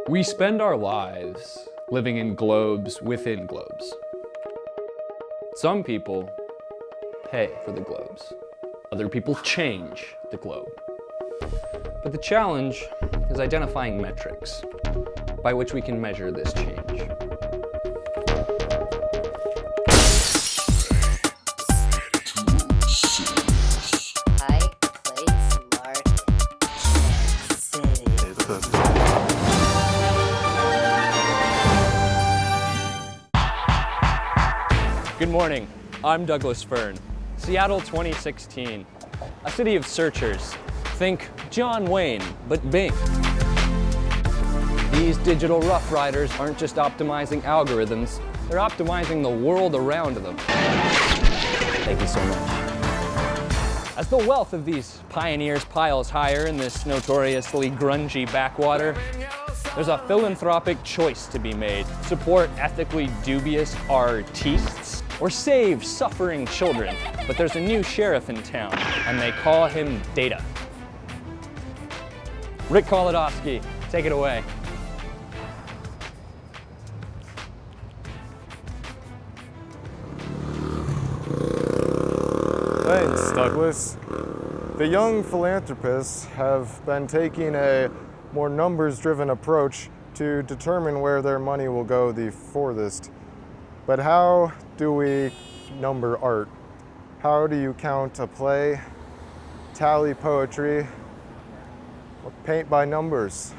We spend our lives living in globes within globes. Some people pay for the globes. Other people change the globe. But the challenge is identifying metrics by which we can measure this change. Good morning, I'm Douglas Fern. Seattle 2016, a city of searchers. Think John Wayne, but Bing. These digital rough riders aren't just optimizing algorithms, they're optimizing the world around them. Thank you so much. As the wealth of these pioneers piles higher in this notoriously grungy backwater, there's a philanthropic choice to be made. Support ethically dubious artistes or save suffering children. But there's a new sheriff in town, and they call him Data. Rick Kolnofsky, take it away. Thanks, Douglas. The young philanthropists have been taking a more numbers-driven approach to determine where their money will go the furthest. But how do we number art? How do you count a play, tally poetry, or paint by numbers?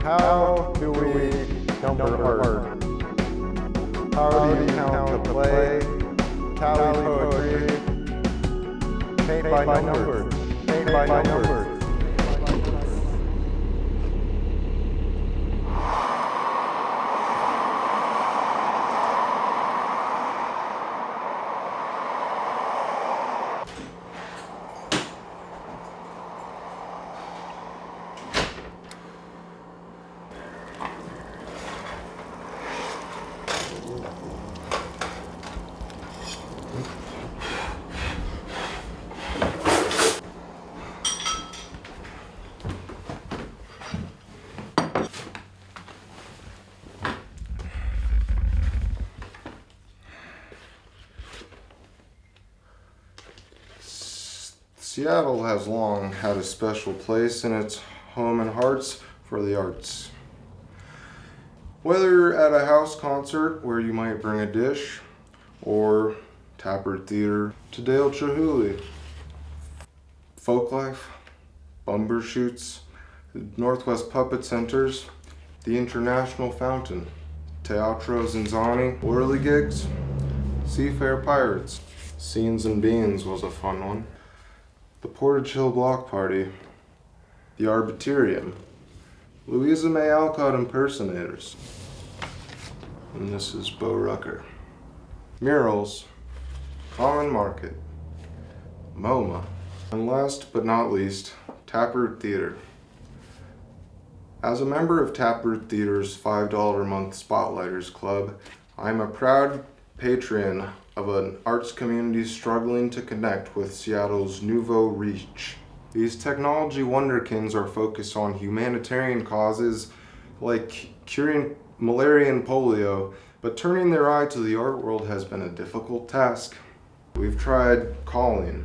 How do we number art? How do you count a play, tally poetry, paint by numbers, paint by numbers? Seattle has long had a special place in its home and hearts for the arts. Whether at a house concert where you might bring a dish, or Tappert Theater to Dale Chihuly, Folklife, Bumbershoots, the Northwest Puppet Centers, the International Fountain, Teatro Zinzani, Whirligigs, Seafair Pirates, Scenes and Beans was a fun one. The Portage Hill Block Party, the Arbiterium, Louisa May Alcott Impersonators, and this is Bo Rucker. Murals, Common Market, MoMA, and last but not least, Tappert Theater. As a member of Tappert Theater's $5 a month Spotlighters Club, I'm a proud patron of an arts community struggling to connect with Seattle's nouveau riche. These technology wonderkins are focused on humanitarian causes like curing malaria and polio, but turning their eye to the art world has been a difficult task. We've tried calling,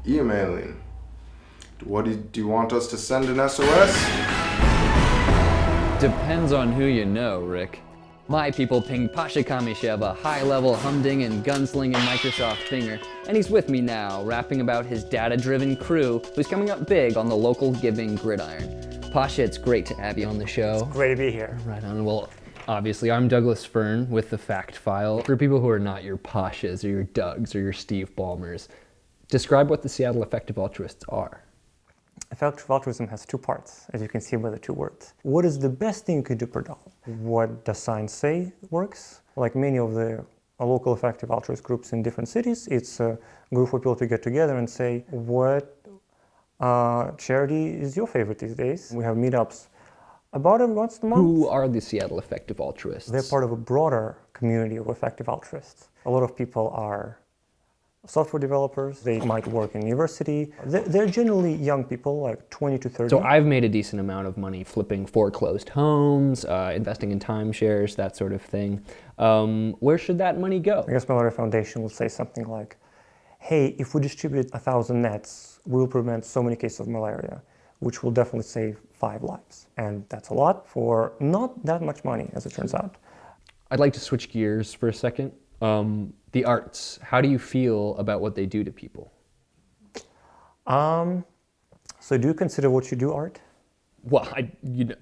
emailing. Do you want us to send an SOS? Depends on who you know, Rick. My people pinged Pasha Kamishev a high-level humding and gunslinging Microsoft finger, and he's with me now, rapping about his data-driven crew who's coming up big on the local giving gridiron. Pasha, it's great to have you on the show. It's great to be here. Right on. Well, obviously, I'm Douglas Fern with the Fact File. For people who are not your Pashas or your Dougs or your Steve Ballmers, describe what the Seattle Effective Altruists are. Effective altruism has two parts, as you can see by the two words. What is the best thing you could do per dollar? What does science say works? Like many of the local effective altruist groups in different cities, it's a group of people to get together and say, what charity is your favorite these days? We have meetups About every once in a month. Who are the Seattle Effective Altruists? They're part of a broader community of effective altruists. A lot of people are software developers. They might work in university. They're generally young people, like 20 to 30. So I've made a decent amount of money flipping foreclosed homes, investing in timeshares, that sort of thing. Where should that money go? I guess Malaria Foundation will say something like, hey, if we distribute 1,000 nets, we'll prevent so many cases of malaria, which will definitely save 5 lives. And that's a lot for not that much money, as it turns out. I'd like to switch gears for a second. The arts, how do you feel about what they do to people? So do you consider what you do art? Well,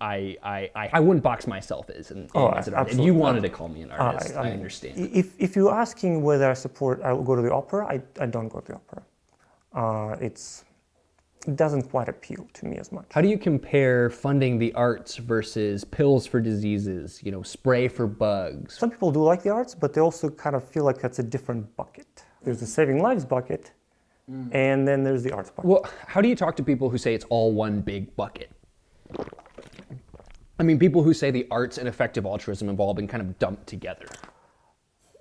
I wouldn't box myself as an artist. If you wanted to call me an artist, I understand. If you're asking whether I'll go to the opera, I don't go to the opera. It doesn't quite appeal to me as much. How do you compare funding the arts versus pills for diseases, spray for bugs? Some people do like the arts, but they also kind of feel like that's a different bucket. There's the saving lives bucket, and then there's the arts bucket. Well, how do you talk to people who say it's all one big bucket? I mean, people who say the arts and effective altruism have all been kind of dumped together.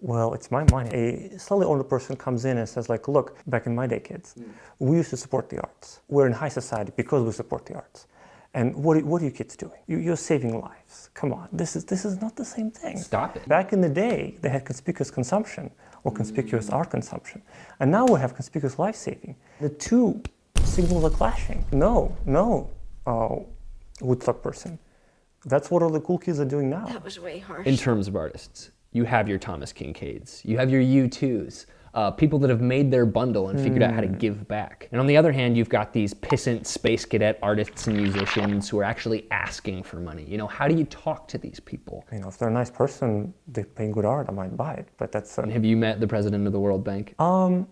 Well, it's my money. A slightly older person comes in and says, like, look, back in my day, kids, we used to support the arts. We're in high society because we support the arts. And what are you kids doing? You're saving lives. Come on, this is not the same thing. Stop it. Back in the day, they had conspicuous consumption or conspicuous art consumption. And now we have conspicuous life saving. The two signals are clashing. No, Woodstock person. That's what all the cool kids are doing now. That was way harsh. In terms of artists, you have your Thomas Kincaids, you have your U2s, people that have made their bundle and figured out how to give back. And on the other hand, you've got these pissant space cadet artists and musicians who are actually asking for money. How do you talk to these people? If they're a nice person, they're paying good art, I might buy it. But that's. And have you met the president of the World Bank? I'm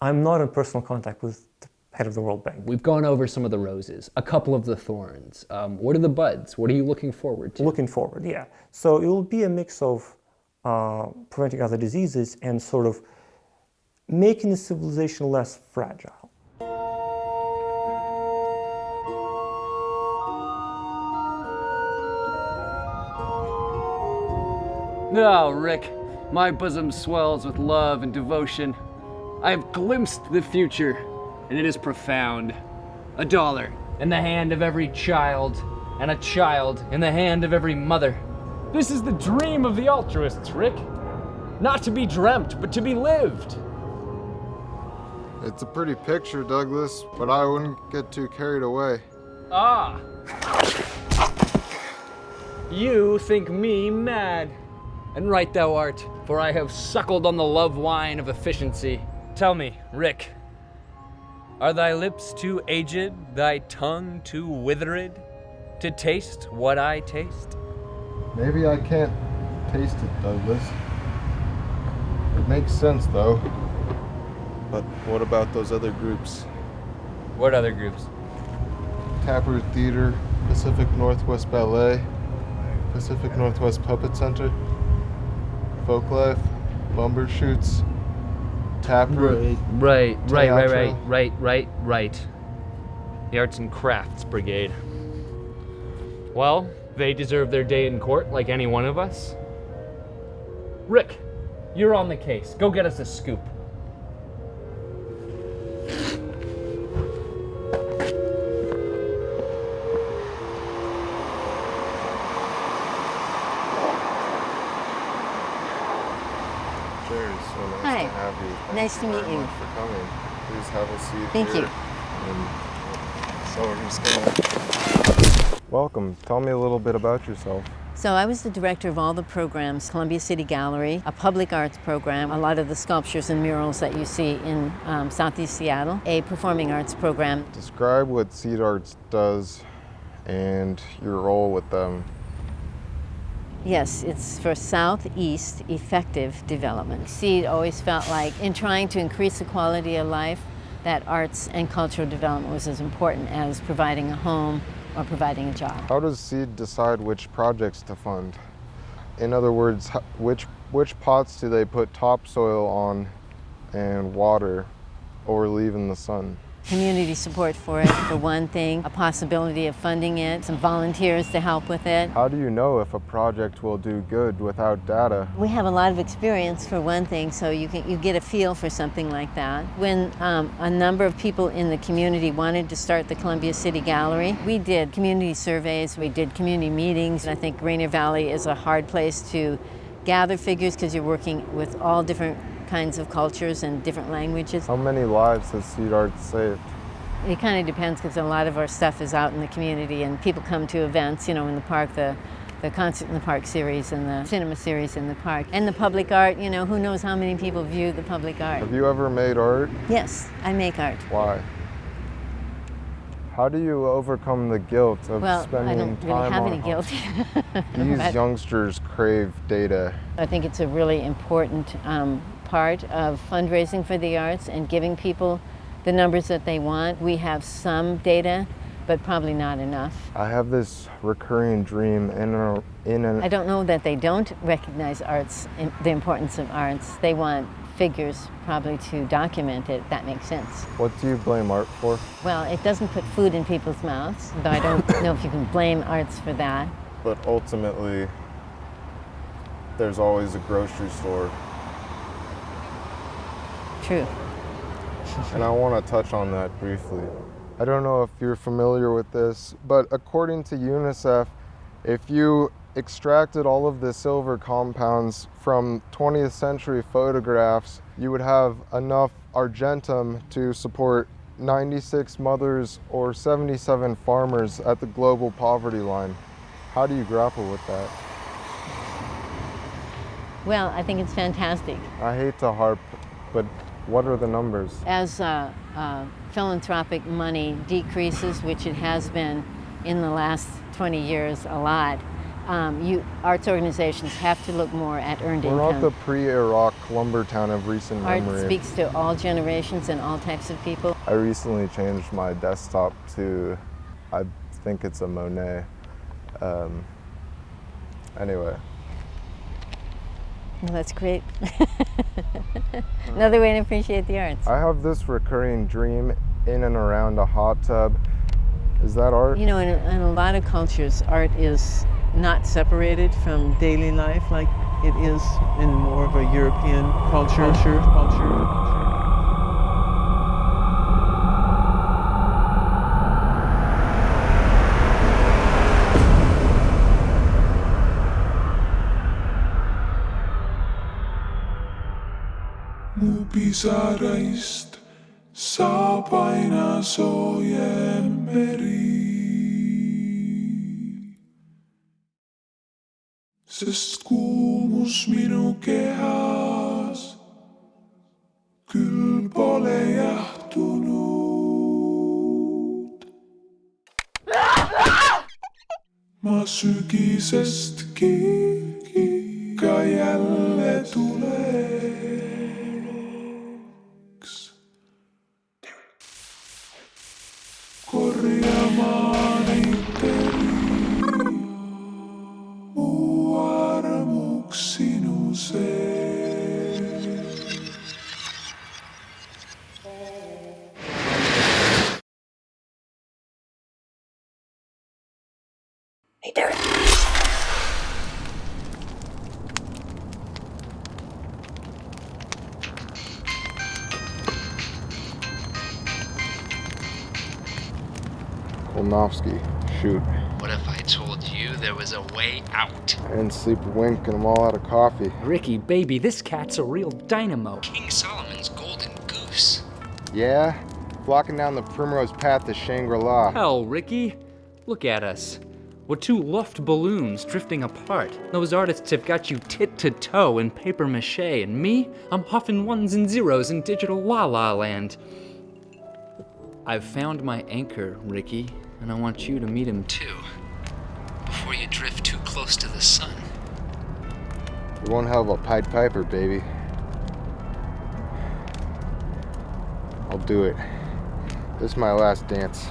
not in personal contact with the head of the World Bank. We've gone over some of the roses, a couple of the thorns. What are the buds? What are you looking forward to? Looking forward, yeah. So it will be a mix of preventing other diseases and sort of making the civilization less fragile. Oh, Rick, my bosom swells with love and devotion. I have glimpsed the future, and it is profound. $1 in the hand of every child, and a child in the hand of every mother. This is the dream of the altruists, Rick. Not to be dreamt, but to be lived. It's a pretty picture, Douglas, but I wouldn't get too carried away. Ah. You think me mad. And right thou art, for I have suckled on the love wine of efficiency. Tell me, Rick, are thy lips too aged, thy tongue too withered, to taste what I taste? Maybe I can't taste it, Douglas. It makes sense, though. But what about those other groups? What other groups? Taproot Theater, Pacific Northwest Ballet, Pacific Northwest Puppet Center, Folklife, Bumbershoots, Taproot. Right. Teatro. The Arts and Crafts Brigade. Well, they deserve their day in court like any one of us. Rick, you're on the case. Go get us a scoop. Cheers. So nice Hi. to have you. Thank Nice to you meet very you. much for coming. Please have a seat Thank here. you. So we're just gonna... Welcome. Tell me a little bit about yourself. So I was the director of all the programs, Columbia City Gallery, a public arts program, a lot of the sculptures and murals that you see in Southeast Seattle, a performing arts program. Describe what Seed Arts does and your role with them. Yes, it's for Southeast effective development. SEED always felt like in trying to increase the quality of life, that arts and cultural development was as important as providing a home or providing a job. How does Seed decide which projects to fund? In other words, which pots do they put topsoil on and water or leave in the sun? community support for it, for one thing, a possibility of funding it, some volunteers to help with it. How do you know if a project will do good without data? We have a lot of experience, for one thing, so you get a feel for something like that. When a number of people in the community wanted to start the Columbia City Gallery, we did community surveys, we did community meetings. I think Rainier Valley is a hard place to gather figures because you're working with all different kinds of cultures and different languages. How many lives has Seed Arts saved? It kind of depends because a lot of our stuff is out in the community and people come to events, you know, in the park, the Concert in the Park series and the cinema series in the park. And the public art, you know, who knows how many people view the public art. Have you ever made art? Yes, I make art. Why? How do you overcome the guilt of Well, spending I don't time really have on any guilt. These youngsters crave data. I think it's a really important part of fundraising for the arts and giving people the numbers that they want. We have some data, but probably not enough. I have this recurring dream I don't know that they don't recognize arts, the importance of arts. They want figures probably to document it, if that makes sense. What do you blame art for? Well, it doesn't put food in people's mouths, though I don't know if you can blame arts for that. But ultimately, there's always a grocery store. True. And I want to touch on that briefly. I don't know if you're familiar with this, but according to UNICEF, if you extracted all of the silver compounds from 20th century photographs, you would have enough argentum to support 96 mothers or 77 farmers at the global poverty line. How do you grapple with that? Well, I think it's fantastic. I hate to harp, but what are the numbers? As philanthropic money decreases, which it has been in the last 20 years a lot, arts organizations have to look more at earned income. We're not the pre-Iraq lumber town of recent Art memory. speaks to all generations and all types of people. I recently changed my desktop to, I think it's a Monet. Anyway. Well, that's great. Another way to appreciate the arts. I have this recurring dream in and around a hot tub. Is that art? You know, in a lot of cultures, art is not separated from daily life like it is in more of a European culture. Mu pisaraist saab aina soojem meri, sest kuumus minu kehas küll pole jahtunud. Ma sügisestki ikka jälle tuleks korjama neid teri, mu armuks sinu sees. Hey, Derek. Kolnofsky, shoot. What if I told you there was a way out? I didn't sleep a wink and I'm all out of coffee. Ricky, baby, this cat's a real dynamo. King Solomon's golden goose. Yeah? Flocking down the primrose path to Shangri-La. Hell, Ricky, look at us. We're two luft balloons drifting apart. Those artists have got you tit to toe in paper mache, and me, I'm huffing ones and zeros in digital la-la land. I've found my anchor, Ricky, and I want you to meet him too. Before you drift too close to the sun. You're one hell of a Pied Piper, baby. I'll do it. This is my last dance.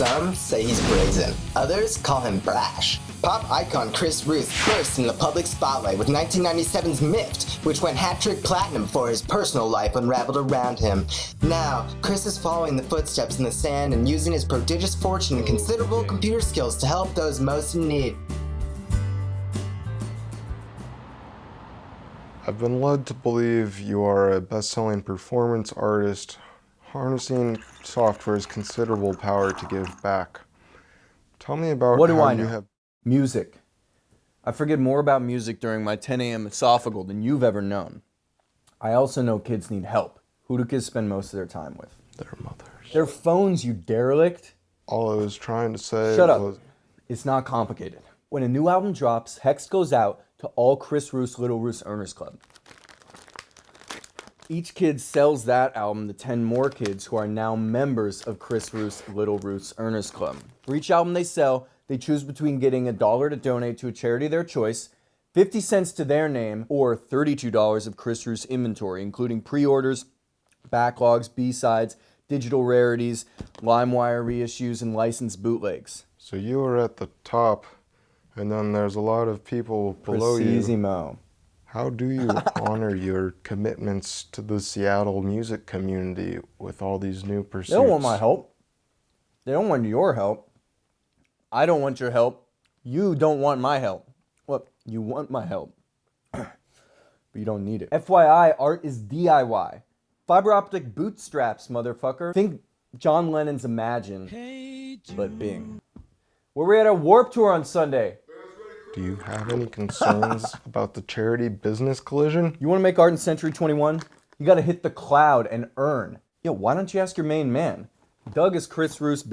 Some say he's brazen. Others call him brash. Pop icon Chris Roose burst in the public spotlight with 1997's Miffed, which went hat-trick platinum before his personal life unraveled around him. Now, Chris is following the footsteps in the sand and using his prodigious fortune and considerable computer skills to help those most in need. I've been led to believe you are a best-selling performance artist, harnessing software's considerable power to give back. Tell me about what do how I you know? have... Music. I forget more about music during my 10 a.m. esophageal than you've ever known. I also know kids need help. Who do kids spend most of their time with? Their mothers. Their phones, you derelict. All I was trying to say Shut up. was... It's not complicated. When a new album drops, Hex goes out to all Chris Roose Little Roose Earners Club. Each kid sells that album to 10 more kids who are now members of Chris Roose Little Roose Earners Club. For each album they sell, they choose between getting $1 to donate to a charity of their choice, 50 cents to their name, or $32 of Chris Roose inventory, including pre-orders, backlogs, B-sides, digital rarities, LimeWire reissues, and licensed bootlegs. So you are at the top, and then there's a lot of people below you. Precisimo. How do you honor your commitments to the Seattle music community with all these new pursuits? They don't want my help. They don't want your help. I don't want your help. You don't want my help. Well, you want my help, but you don't need it. FYI, art is DIY. Fiber optic bootstraps, motherfucker. Think John Lennon's Imagine, but Bing. Where we at a Warped Tour on Sunday. Do you have any concerns about the charity business collision? You want to make art in Century 21? You got to hit the cloud and earn. Yo, why don't you ask your main man? Doug is Chris Roose's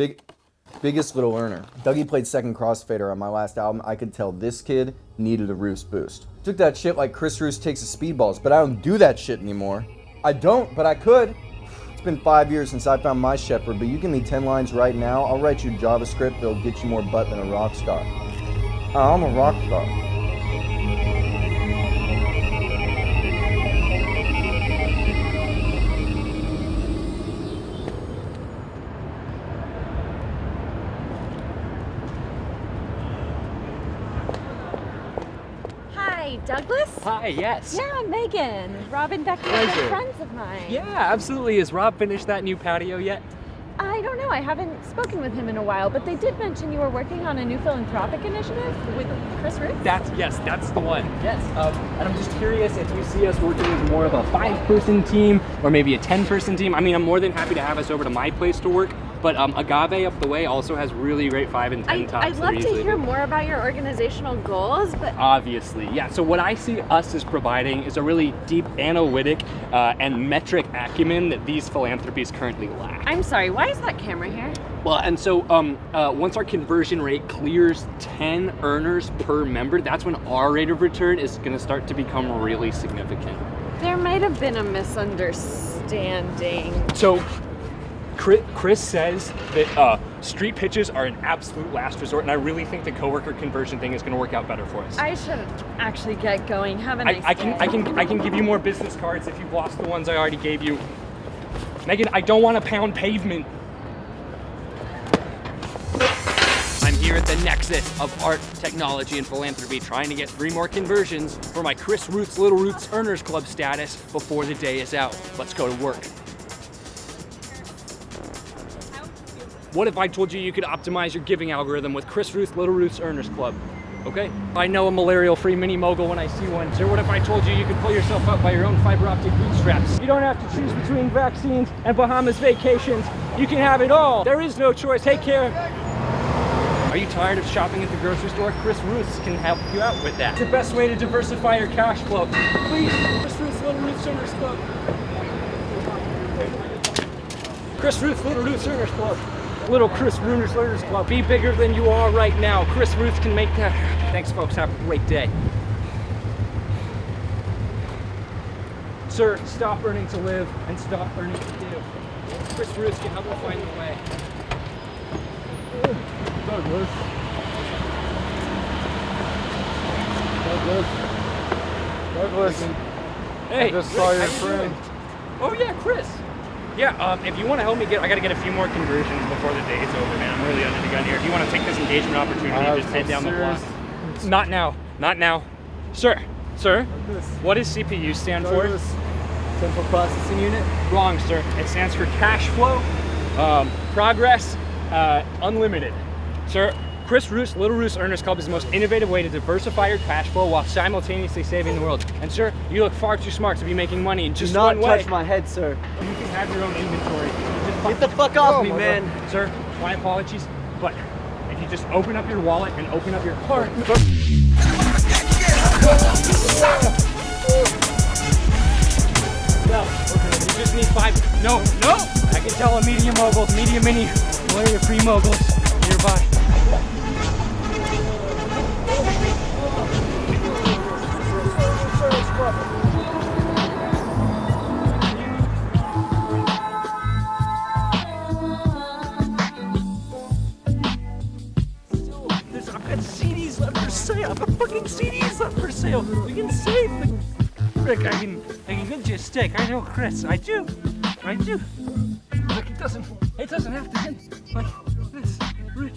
biggest little earner. Dougie played second crossfader on my last album. I could tell this kid needed a Roose boost. Took that shit like Chris Roose takes his speedballs, but I don't do that shit anymore. I don't, but I could. It's been 5 years since I found my shepherd, but you give me 10 lines right now, I'll write you JavaScript that'll get you more butt than a rock star. I'm a rock star. Hi, Douglas? Hi, yes. Yeah, Megan. Robin Becker, Pleasure. friends of mine. Yeah, absolutely. Has Rob finished that new patio yet? I don't know. I haven't spoken with him in a while, but they did mention you were working on a new philanthropic initiative with Chris Roose? That's the one. Yes. And I'm just curious if you see us working as more of a 5-person team or maybe a 10-person team. I mean, I'm more than happy to have us over to my place to work, but Agave up the way also has really great 5 and 10 tops. I'd love to hear more about your organizational goals, but... Obviously, yeah. So what I see us as providing is a really deep analytic and metric acumen that these philanthropies currently lack. I'm sorry, why is that camera here? Well, and so once our conversion rate clears 10 earners per member, that's when our rate of return is going to start to become really significant. There might have been a misunderstanding. So Chris says that street pitches are an absolute last resort, and I really think the coworker conversion thing is going to work out better for us. I should actually get going. Have a nice day. I can give you more business cards if you've lost the ones I already gave you. Megan, I don't want to pound pavement. I'm here at the nexus of art, technology, and philanthropy, trying to get 3 more conversions for my Chris Roose Little Roots Earners Club status before the day is out. Let's go to work. What if I told you you could optimize your giving algorithm with Chris Roose Little Roots Earners Club? Okay? I know a malarial-free mini mogul when I see one. So what if I told you you could pull yourself up by your own fiber optic bootstraps? You don't have to choose between vaccines and Bahamas vacations. You can have it all. There is no choice. Take care. Are you tired of shopping at the grocery store? Chris Roose can help you out with that. It's the best way to diversify your cash flow. Please, Chris Roose Little Roots Earners Club. Chris Roose Little Roots Earners Club. Little Chris Roose Earners Club. Be bigger than you are right now. Chris Roose can make that. Thanks, folks. Have a great day. Sir, stop earning to live and stop earning to give. Chris Roose can help you find the way. Douglas. Hey, I just saw Rick, your how you friend. doing? Oh yeah, Chris. Yeah, if you want to help me I got to get a few more conversions before the day's over, man. I'm really under the gun here. If you want to take this engagement opportunity, just head down the block. Not now. Not now. Sir, what does CPU stand for? Central Processing Unit? Wrong, sir. It stands for cash flow, progress, unlimited. Sir, Chris Roose, Little Roose Earners Club is the most innovative way to diversify your cash flow while simultaneously saving the world. And sir, you look far too smart to be making money in just one way. Do not touch my head, sir. You can have your own inventory. Get the fuck off me, man. Sir, my apologies, but if you just open up your wallet and open up your heart. No, okay, you just need 5. No! I can tell a medium mogul, medium mini, what are your free moguls nearby? I've got CDs left for sale. I've got fucking CDs left for sale. We can save them. Rick, I can give you a stick. I know, Chris. I do. Look, it doesn't have to end like this. Rick.